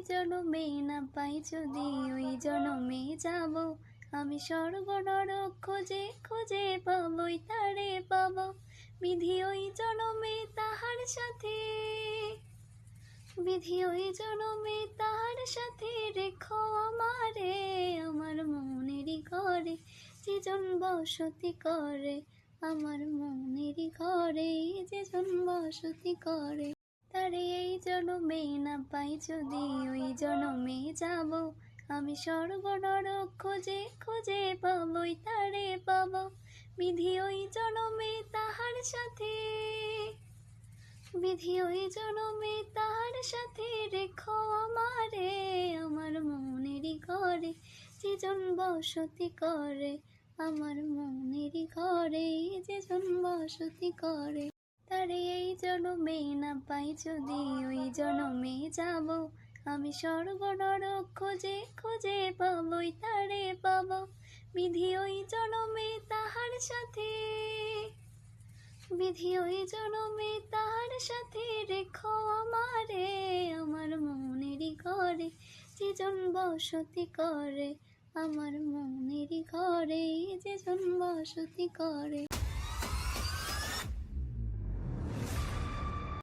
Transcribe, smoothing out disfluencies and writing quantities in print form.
জনমে না পাই যদি ওই জনমে যাব, আমি স্বর্গ নরক খুঁজে খুঁজে পাবই তারে পাব। বিধি ওই জনমে তাহার সাথে, বিধি ওই জনমে তাহার সাথে রেখো আমারে, আমার মনেরই ঘরে যেজন বসতি করে, আমার মনেরই ঘরে যেজন বসতি করে। তারে এই জনমে না পাই যদি ওই জনমে যাব, আমি স্বর্গ নরক খুঁজে খুঁজে পাবই তারে পাব। বিধি ওই জনমে তাহার সাথে, বিধি ওই জনমে তাহার সাথে রেখো আমারে, আমার মনেরই ঘরে যেজন বসতি করে, আমার মনেরই ঘরে যেজন বসতি করে। তারে এই জনমে না পাই যদি ওই জনমে যাব, আমি স্বর্গ নরক খুঁজে খুঁজে পাবই তারে পাব। বিধি ওই জনমে তাহার সাথে, বিধি ওই জনমে তাহার সাথে রেখো আমারে, আমার মনেরই ঘরে যেজন বসতি করে, আমার মনেরই ঘরে যেজন বসতি করে।